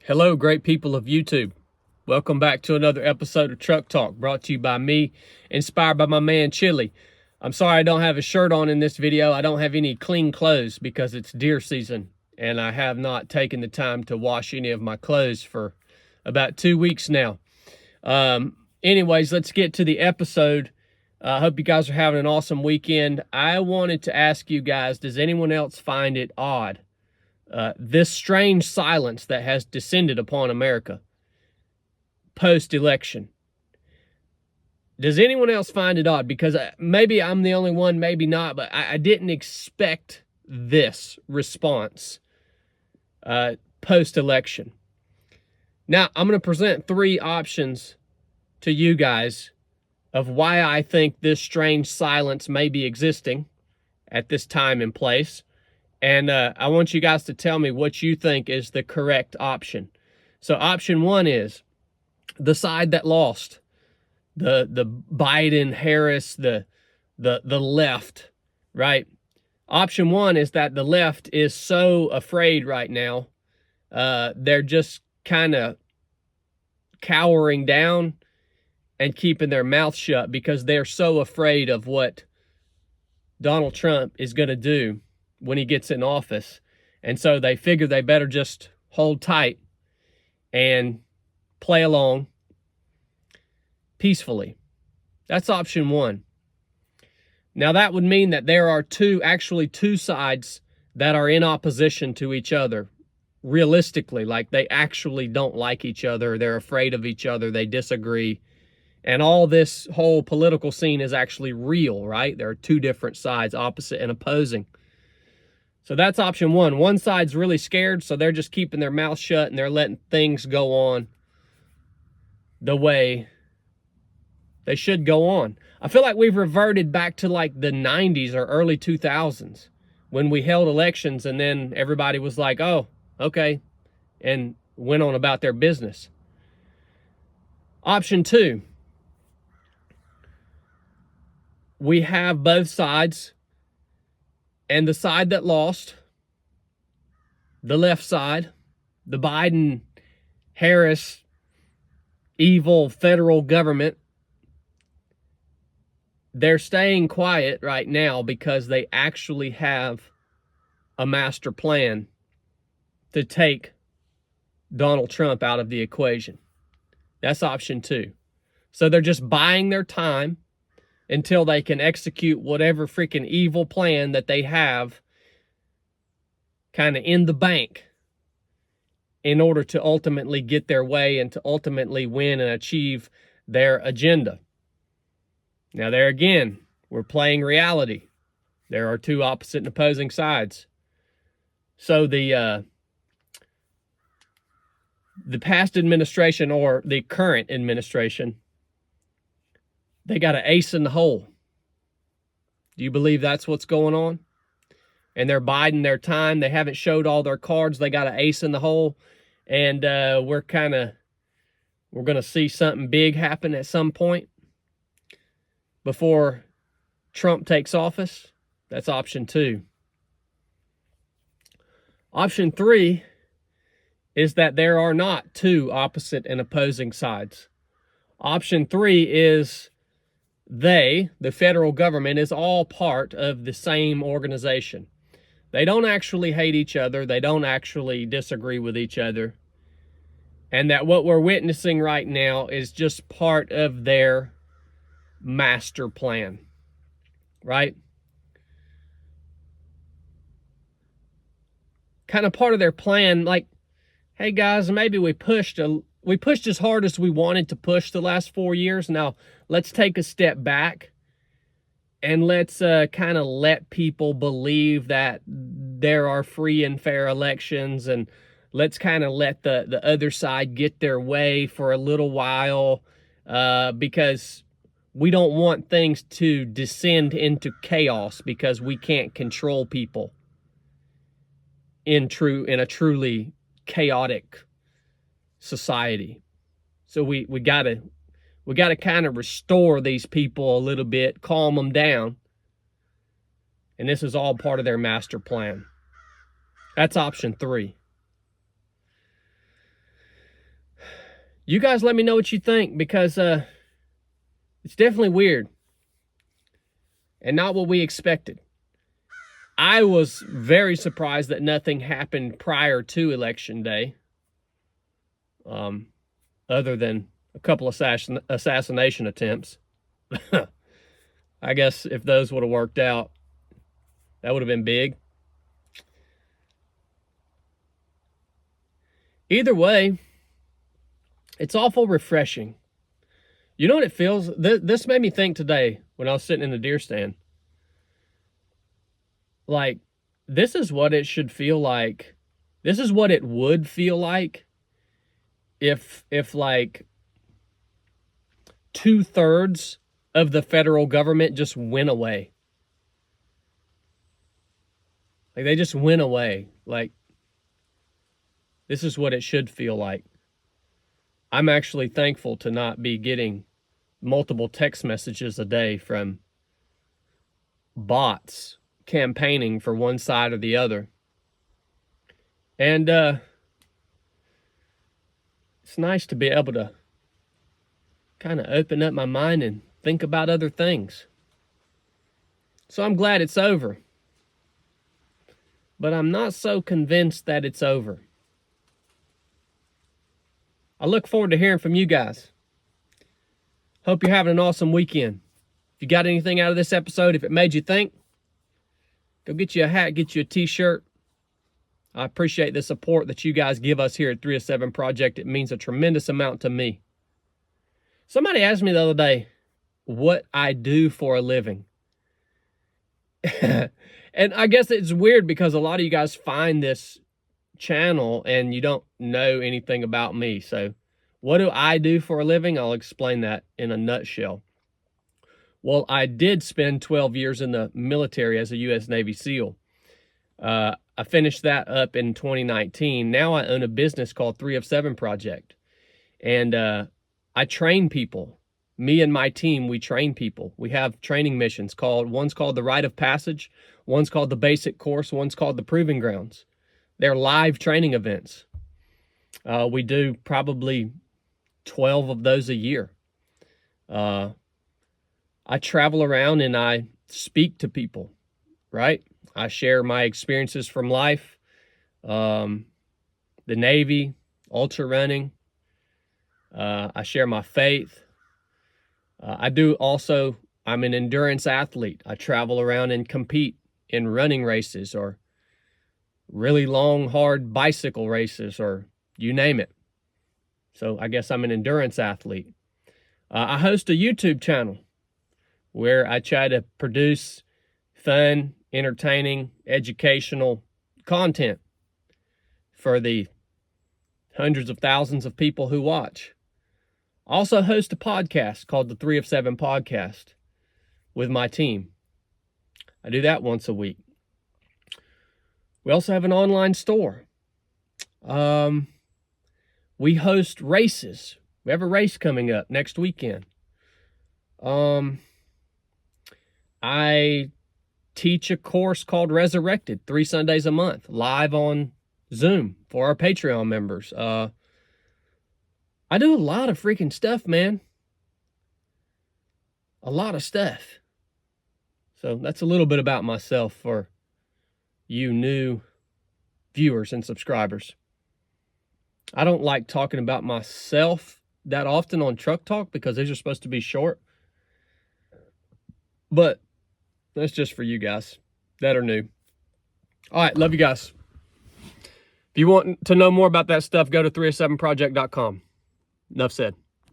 Hello, great people of YouTube. Welcome back to another episode of Truck Talk, brought to you by me, inspired by my man Chili. I'm sorry I don't have a shirt on in this video. I don't have any clean clothes because it's deer season, and I have not taken the time to wash any of my clothes for about 2 weeks now. Anyways, let's get to the episode. I hope you guys are having an awesome weekend. I wanted to ask you guys, does anyone else find it odd? This strange silence that has descended upon America post-election. Does anyone else find it odd? Because maybe I'm the only one, maybe not, but I didn't expect this response post-election. Now, I'm going to present 3 options to you guys of why I think this strange silence may be existing at this time and place. And I want you guys to tell me what you think is the correct option. So option 1 is the side that lost, the Biden, Harris, the left, right? Option 1 is that the left is so afraid right now. They're just kind of cowering down and keeping their mouth shut because they're so afraid of what Donald Trump is going to do when he gets in office. And so they figure they better just hold tight and play along peacefully. That's option 1. Now that would mean that there are actually two sides that are in opposition to each other. Realistically, like they actually don't like each other. They're afraid of each other. They disagree. And all this whole political scene is actually real, right? There are 2 different sides, opposite and opposing. So that's option 1. One side's really scared, so they're just keeping their mouth shut and they're letting things go on the way they should go on. I feel like we've reverted back to like the 90s or early 2000s when we held elections and then everybody was like, oh, okay, and went on about their business. Option 2, we have both sides. And the side that lost, the left side, the Biden, Harris, evil federal government, they're staying quiet right now because they actually have a master plan to take Donald Trump out of the equation. That's option 2. So they're just buying their time until they can execute whatever freaking evil plan that they have kind of in the bank in order to ultimately get their way and to ultimately win and achieve their agenda. Now there again, we're playing reality. There are 2 opposite and opposing sides. So the past administration or the current administration, they got an ace in the hole. Do you believe that's what's going on? And they're biding their time. They haven't showed all their cards. They got an ace in the hole. And we're going to see something big happen at some point before Trump takes office. That's option 2. Option 3 is that there are not 2 opposite and opposing sides. Option 3 is the federal government, is all part of the same organization. They don't actually hate each other. They don't actually disagree with each other. And that what we're witnessing right now is just part of their master plan, right? Kind of part of their plan, like, hey guys, maybe we pushed as hard as we wanted to push the last 4 years. Now, let's take a step back and let's kind of let people believe that there are free and fair elections, and let's kind of let the other side get their way for a little while because we don't want things to descend into chaos because we can't control people in a truly chaotic society. So we gotta kind of restore these people a little bit, calm them down. And this is all part of their master plan. That's option 3. You guys let me know what you think, because it's definitely weird and not what we expected. I was very surprised that nothing happened prior to Election Day, other than a couple of assassination attempts. I guess if those would have worked out, that would have been big. Either way, it's awful refreshing. You know what it feels? This made me think today when I was sitting in the deer stand. Like, this is what it should feel like. This is what it would feel like if like 2/3 of the federal government just went away. Like, they just went away. Like, this is what it should feel like. I'm actually thankful to not be getting multiple text messages a day from bots campaigning for one side or the other. And it's nice to be able to kind of open up my mind and think about other things. So I'm glad it's over. But I'm not so convinced that it's over. I look forward to hearing from you guys. Hope you're having an awesome weekend. If you got anything out of this episode, if it made you think, go get you a hat, get you a t-shirt. I appreciate the support that you guys give us here at 307 Project. It means a tremendous amount to me. Somebody asked me the other day what I do for a living. And I guess it's weird because a lot of you guys find this channel and you don't know anything about me. So what do I do for a living? I'll explain that in a nutshell. Well, I did spend 12 years in the military as a U.S. Navy SEAL. I finished that up in 2019. Now I own a business called 307 Project. And I train people. Me and my team, we train people. We have training missions one's called the Rite of Passage, one's called the Basic Course, one's called the Proving Grounds. They're live training events. We do probably 12 of those a year. I travel around and I speak to people, right? I share my experiences from life, the Navy, ultra running. I share my faith. I'm an endurance athlete. I travel around and compete in running races or really long, hard bicycle races, or you name it. So I guess I'm an endurance athlete. I host a YouTube channel where I try to produce fun, entertaining, educational content for the hundreds of thousands of people who watch. I also host a podcast called the 307 Podcast with my team. I do that once a week. We also have an online store. We host races. We have a race coming up next weekend. I teach a course called Resurrected 3 Sundays a month, live on Zoom for our Patreon members. I do a lot of freaking stuff, man. A lot of stuff. So that's a little bit about myself for you new viewers and subscribers. I don't like talking about myself that often on Truck Talk because these are supposed to be short. But that's just for you guys that are new. All right, love you guys. If you want to know more about that stuff, go to 307project.com. Enough said.